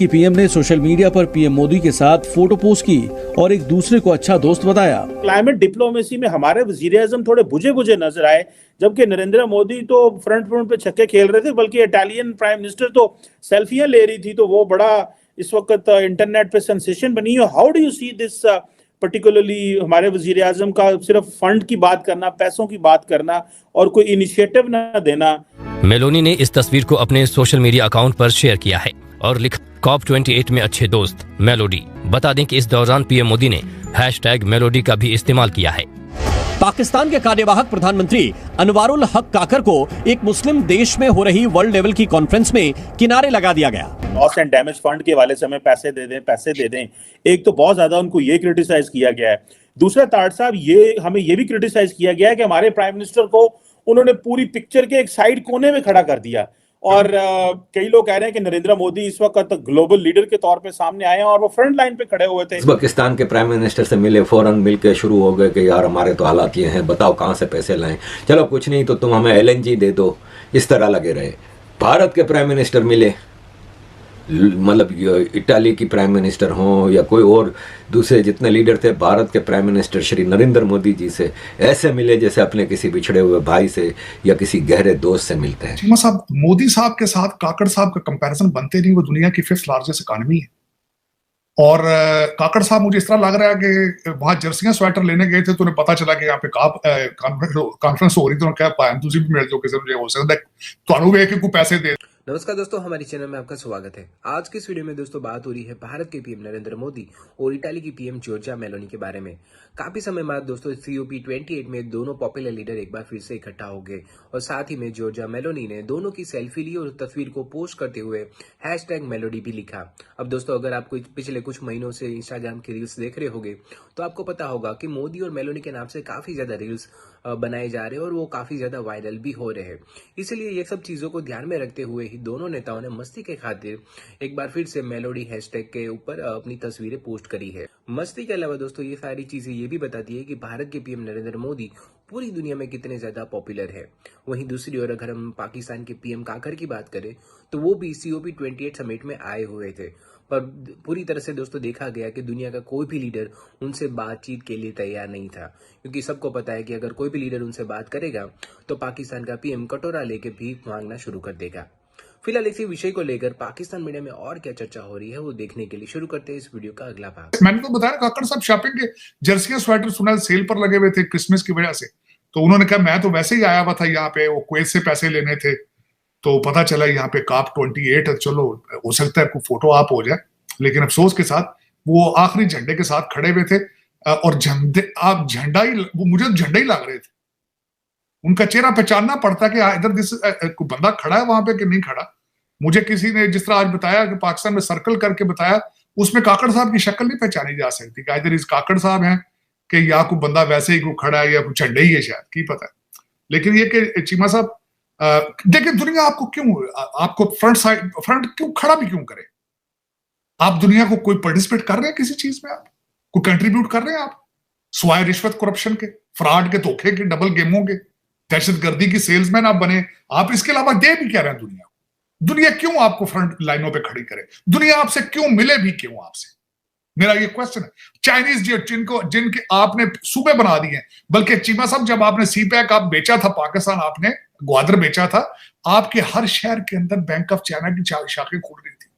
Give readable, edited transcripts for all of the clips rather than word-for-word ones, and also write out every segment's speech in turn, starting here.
की पीएम ने social media पर पीएम मोदी के साथ फोटो पोस्ट की और एक दूसरे को अच्छा दोस्त बताया। क्लाइमेट डिप्लोमेसी में हमारे वज़ीर-ए-आज़म थोड़े बुझे नजर आए, जबकि नरेंद्र मोदी तो फ्रंट पे छक्के खेल रहे थे, बल्कि इटालियन प्राइम मिनिस्टर तो सेल्फियां ले रही थी, तो वो बड़ा इस वक्त इंटरनेट पे सेंसेशन बनी है। How do you see this particularly हमारे वज़ीर-ए-आज़म का सिर्फ फंड की बात करना, पैसों की बात करना और कोई इनिशिएटिव ना देना। मेलोनी ने इस तस्वीर को अपने सोशल मीडिया अकाउंट पर शेयर किया है और लिखा COP28 में अच्छे दोस्त मेलोडी। बता दें कि इस दौरान पीएम मोदी ने #मेलोडी का भी इस्तेमाल किया है। पाकिस्तान के कार्यवाहक प्रधानमंत्री अनवारुल हक काकर को एक मुस्लिम देश में हो रही वर्ल्ड लेवल की कॉन्फ्रेंस में किनारे लगा दिया गया। लॉस एंड डैमेज फंड के वाले से हमें पैसे दे दें। एक तो बहुत ज्यादा उनको ये क्रिटिसाइज किया गया है। दूसरा ताड़ साहब, ये हमें ये भी क्रिटिसाइज किया गया है कि हमारे प्राइम मिनिस्टर को उन्होंने पूरी पिक्चर के एक साइड कोने में खड़ा कर दिया। और कई लोग कह रहे हैं कि नरेंद्र मोदी इस वक्त ग्लोबल लीडर के तौर पे सामने आए हैं और वो फ्रंट लाइन पे खड़े हुए थे। पाकिस्तान के प्राइम मिनिस्टर से मिले, फौरन मिलके शुरू हो गए कि यार हमारे तो हालात ये हैं, बताओ कहाँ से पैसे लाएं, चलो कुछ नहीं तो तुम हमें LNG दे दो, इस तरह लगे रहे। भारत के प्राइम मिनिस्टर मिले, मतलब इटाली की प्राइम मिनिस्टर हों या कोई और दूसरे जितने लीडर थे, भारत के प्राइम मिनिस्टर श्री नरेंद्र मोदी जी से ऐसे मिले जैसे अपने किसी बिछड़े हुए भाई से या किसी गहरे दोस्त से मिलते हैं। चीमा साहब, मोदी साहब के साथ काकड़ साहब का कंपैरिजन बनते नहीं, वो दुनिया की 5th लार्जेस्ट इकॉनमी है। और काकड़ साहब मुझे इस तरह लग रहा है कि वहां जर्सियां स्वेटर लेने गए थे तो उन्हें पता चला कि यहाँ पे कॉन्फ्रेंस हो रही थी, उन्होंने कहा तुम भी मिल जाओ, किसी मुझे हो सकता है कोई पैसे दे। नमस्कार दोस्तों, हमारे चैनल में आपका स्वागत है। आज की इस वीडियो में दोस्तों बात हो रही है भारत के पीएम नरेंद्र मोदी और इटाली की पीएम जॉर्जिया मेलोनी के बारे में। काफी समय बाद दोस्तों COP28 में दोनों पॉपुलर लीडर एक बार फिर से इकट्ठा हो गए और साथ ही में जॉर्जिया मेलोनी ने दोनों की सेल्फी ली और तस्वीर को पोस्ट करते हुए #मेलोडी भी लिखा। अब दोस्तों, अगर आप पिछले कुछ महीनों से इंस्टाग्राम की रील्स देख रहे होंगे तो आपको पता होगा कि मोदी और मेलोनी के नाम से काफी ज्यादा रील्स बनाए जा रहे हैं और वो काफी ज्यादा वायरल भी हो रहे हैं। इसलिए ये सब चीजों को ध्यान में रखते हुए ही दोनों नेताओं ने मस्ती के खातिर एक बार फिर से मेलोडी हैशटैग के ऊपर अपनी तस्वीरें पोस्ट करी है। मस्ती के अलावा दोस्तों ये सारी चीजें ये भी बताती है कि भारत के पीएम नरेंद्र मोदी पूरी दुनिया में कितने ज्यादा पॉपुलर है। वहीं दूसरी ओर अगर हम पाकिस्तान के पीएम काकर की बात करें तो वो भी COP28 समिट में आए हुए थे, पर पूरी तरह से दोस्तों देखा गया कि दुनिया का कोई भी लीडर उनसे बातचीत के लिए तैयार नहीं था, क्योंकि सबको पता है कि अगर कोई भी लीडर उनसे बात करेगा तो पाकिस्तान का पीएम कटोरा लेके भीख मांगना शुरू कर देगा। फिलहाल इसी विषय को लेकर पाकिस्तान मीडिया में और क्या चर्चा हो रही है वो देखने के लिए शुरू करते हैं इस वीडियो का अगला भाग। मैंने तो बताया काकड़ साहब शॉपिंग के जर्सियां स्वेटर सुना सेल पर लगे हुए थे क्रिसमस की वजह से, तो उन्होंने कहा मैं तो वैसे ही आया हुआ था यहाँ पे, वो कुवैत से पैसे लेने थे, तो पता चला यहाँ पे COP28 चलो हो सकता है कोई फोटो आप हो जाए। लेकिन अफसोस के साथ वो आखिरी झंडे के साथ खड़े हुए थे और झंडा ही वो मुझे झंडा ही लग रहे थे। उनका चेहरा पहचानना पड़ता कि इधर कोई बंदा खड़ा है वहां पे कि नहीं खड़ा। मुझे किसी ने जिस तरह आज बताया कि पाकिस्तान में सर्कल करके बताया, उसमें काकड़ साहब की शक्ल नहीं पहचानी जा सकती कि इधर इस काकड़ साहब हैं कि या कोई बंदा वैसे ही कोई खड़ा है या कोई झंडे ही है, शायद की पता है। लेकिन ये कि चीमा साहब देखिए, दुनिया आपको फ्रंट क्यों खड़ा भी क्यों करे? आप दुनिया को कोई पार्टिसिपेट कर रहे हैं किसी चीज में, आप कोई कंट्रीब्यूट कर रहे हैं, आप स्वाय रिश्वत करप्शन के, फ्रॉड के, धोखे के, डबल गेमों के, दहशतगर्दी की सेल्समैन आप बने, आप इसके अलावा दे भी क्या रहे हैं दुनिया को? दुनिया क्यों आपको फ्रंट लाइनों पे खड़ी करे? दुनिया आपसे क्यों मिले भी क्यों आपसे? मेरा ये क्वेश्चन है। चाइनीज जिनके आपने सूबे बना दिए, बल्कि चीमा साहब जब आपने CPEC आप बेचा था पाकिस्तान, आपने ग्वादर बेचा था, आपके हर शहर के अंदर बैंक ऑफ चाइना की शाखें खुल रही थी,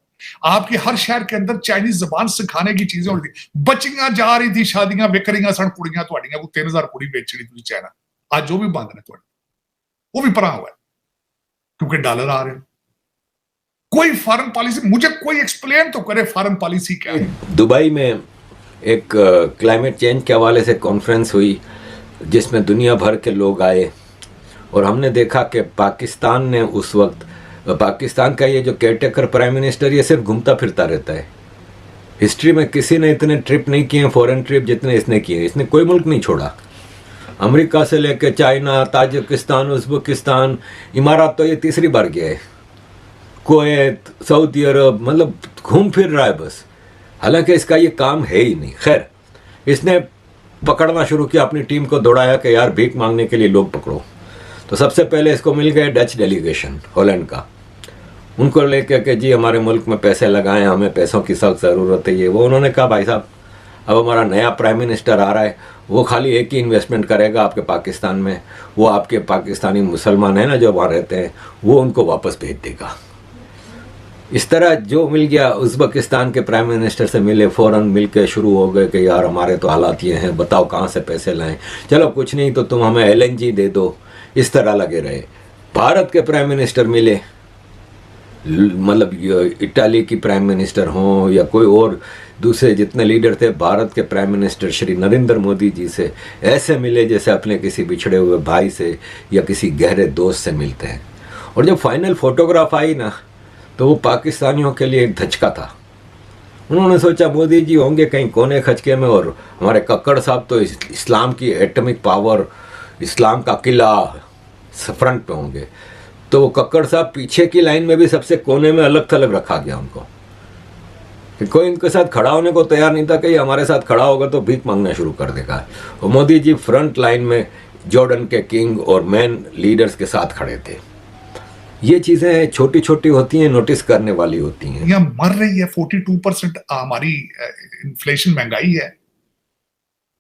आपके हर शहर के अंदर चाइनीज जबान सिखाने की चीजें हो रही थी, बच्चियां जा रही थी, शादियां विक रही सन, कुड़ियां तुहाडियां को 3000 कुड़ी बेच रही थी चाइना। आज जो भी बंद ने वो भी परा हुआ है क्योंकि डॉलर आ रहे हैं। कोई फॉरेन पॉलिसी, मुझे कोई एक्सप्लेन तो करे फॉरेन पॉलिसी क्या है। दुबई में एक क्लाइमेट चेंज के हवाले से कॉन्फ्रेंस हुई जिसमें दुनिया भर के लोग आए और हमने देखा कि पाकिस्तान ने उस वक्त, पाकिस्तान का ये जो केयरटेकर प्राइम मिनिस्टर, ये सिर्फ घूमता फिरता रहता है। हिस्ट्री में किसी ने इतने ट्रिप नहीं किए, फॉरेन ट्रिप जितने इसने किए। इसने कोई मुल्क नहीं छोड़ा, अमेरिका से लेकर चाइना, ताजिकिस्तान, उज़्बेकिस्तान, इमारात तो ये तीसरी बार गया है, कुवैत, सऊदी अरब, मतलब घूम फिर रहा है बस। हालांकि इसका ये काम है ही नहीं। खैर, इसने पकड़ना शुरू किया, अपनी टीम को दौड़ाया कि यार भीख मांगने के लिए लोग पकड़ो। तो सबसे पहले इसको मिल गया डच डेलीगेशन, हॉलैंड का। उनको लेकर के जी हमारे मुल्क में पैसे लगाएं, हमें पैसों की सख्त ज़रूरत है, ये वो। उन्होंने कहा भाई साहब अब हमारा नया प्राइम मिनिस्टर आ रहा है, वो खाली एक ही इन्वेस्टमेंट करेगा आपके पाकिस्तान में, वो आपके पाकिस्तानी मुसलमान हैं ना जो वहाँ रहते हैं, वो उनको वापस भेज देगा। इस तरह जो मिल गया उज़्बेकिस्तान के प्राइम मिनिस्टर से मिले, फ़ौरन मिल के शुरू हो गए कि यार हमारे तो हालात ये हैं, बताओ कहाँ से पैसे लाएं, चलो कुछ नहीं तो तुम हमें LNG दे दो, इस तरह लगे रहे। भारत के प्राइम मिनिस्टर मिले, मतलब इटाली की प्राइम मिनिस्टर हों या कोई और दूसरे जितने लीडर थे, भारत के प्राइम मिनिस्टर श्री नरेंद्र मोदी जी से ऐसे मिले जैसे अपने किसी बिछड़े हुए भाई से या किसी गहरे दोस्त से मिलते हैं। और जब फाइनल फोटोग्राफ आई ना, तो वो पाकिस्तानियों के लिए एक धचका था। उन्होंने सोचा मोदी जी होंगे कहीं कोने खचके में और हमारे कक्कड़ साहब तो इस्लाम की एटॉमिक पावर, इस्लाम का किला फ्रंट पे होंगे, तो वो कक्कड़ साहब पीछे की लाइन में भी सबसे कोने में अलग थलग रखा गया उनको, कि कोई इनके साथ खड़ा होने को तैयार नहीं था कि हमारे साथ खड़ा होगा तो भीख मांगना शुरू कर देगा। और मोदी जी फ्रंट लाइन में जॉर्डन के किंग और मैन लीडर्स के साथ खड़े थे। ये चीजें छोटी छोटी होती हैं, नोटिस करने वाली होती हैं। यहाँ मर रही है 42% हमारी इन्फ्लेशन, महंगाई है,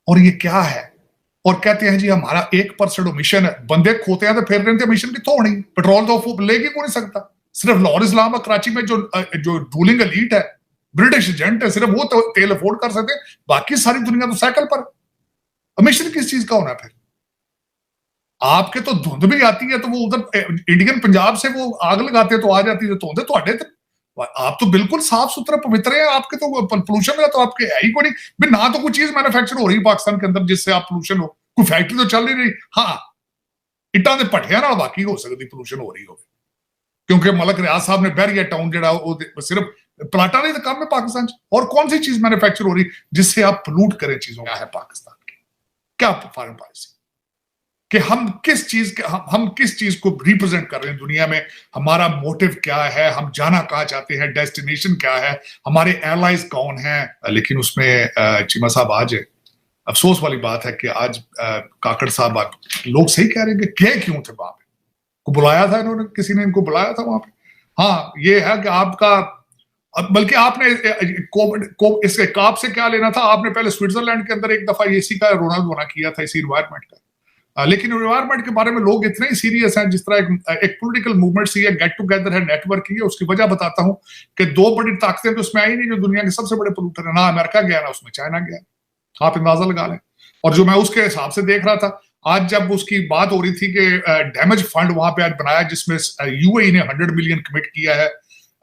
और ये क्या है? और कहते हैं जी हमारा 1% मिशन है। बंदे खोते हैं तो फिर रहे थे, मिशन की तो नहीं, पेट्रोल तो लेके को नहीं सकता। सिर्फ लाहौर इस्लाम कराची में जो रूलिंग एलीट है, ब्रिटिश एजेंट है, सिर्फ वो तो तेल अफोर्ड कर सकते, बाकी सारी दुनिया तो साइकिल पर। मिशन किस चीज का होना? फिर आपके तो धुंध भी आती है तो वो उधर इंडियन पंजाब से वो आग लगाते तो आ जाती है धुंध, तो अड्डे आप तो बिल्कुल साफ सुथरा पवित्र है। आपके तो पोल्यूशन का तो आपके है ही कोई नहीं, ना तो कोई चीज मैन्युफैक्चर हो रही पाकिस्तान के अंदर जिससे आप पोल्यूशन हो, कोई फैक्ट्री तो चल नहीं रही। हाँ, इट्टा के भट्ठिया ना बाकी हो सकती पोल्यूशन हो रही हो, क्योंकि मलक रियाज साहब ने बैरिया टाउन जो सिर्फ प्लाटा नहीं तो कम है पाकिस्तान। और कौन सी चीज मैन्युफैक्चर हो रही जिससे आप पोल्यूट करें चीजों? क्या है पाकिस्तान की, क्या फॉरेन पॉलिसी, कि हम किस चीज को रिप्रेजेंट कर रहे हैं दुनिया में, हमारा मोटिव क्या है, हम जाना कहाँ चाहते हैं, डेस्टिनेशन क्या है, हमारे एलाइज कौन हैं। लेकिन उसमें चीमा साहब आज अफसोस वाली बात है कि आज काकड़ साहब, लोग सही कह रहे हैं कि गए क्यों थे वहां पे, को बुलाया था इन्होंने, किसी ने इनको बुलाया था वहां पे। हाँ, ये है कि आपका, बल्कि आपने इसके काप से क्या लेना था, आपने पहले स्विट्जरलैंड के अंदर एक दफा इसी का रोना किया था, इसी इन्वायरमेंट का। लेकिन इन्वायरमेंट के बारे में लोग इतने ही सीरियस हैं, जिस तरह एक पॉलिटिकल मूवमेंट सी है, गेट टुगेदर है, नेटवर्क की है। उसकी वजह बताता हूं कि दो बड़ी ताकतें तो उसमें आई नहीं जो दुनिया के सबसे बड़े पोल्यूटर है, ना अमेरिका गया ना उसमें चाइना गया, आप अंदाजा लगा लें। और जो मैं उसके हिसाब से देख रहा था आज, जब उसकी बात हो रही थी कि डैमेज फंड वहां पे आज बनाया, जिसमें यूएई ने 100 मिलियन कमिट किया है,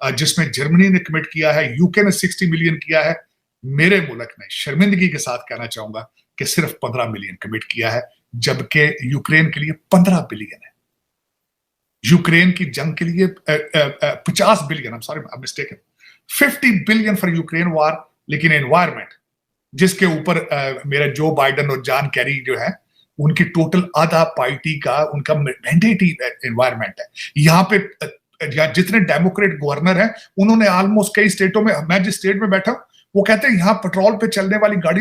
जिसमें जर्मनी ने कमिट किया है, यूके ने 60 मिलियन किया है। मेरे मुल्क ने शर्मिंदगी के साथ कहना चाहूंगा कि सिर्फ 15 मिलियन कमिट किया है, जबकि यूक्रेन के लिए 15 बिलियन है। यूक्रेन की जंग के लिए 50 billion, sorry I am mistaken, 50 billion for Ukraine वार। लेकिन एनवायरमेंट, जिसके ऊपर मेरा जो बाइडन और जॉन कैरी जो है, उनकी टोटल आधा पार्टी का उनका मैंडेट ही एनवायरमेंट है। यहाँ पे जितने डेमोक्रेट गवर्नर हैं, उन्होंने ऑलमोस्ट कई स्टेटों में, मैं जिस स्टेट में बैठा हूं वो कहते हैं यहाँ पेट्रोल पे चलने वाली गाड़ी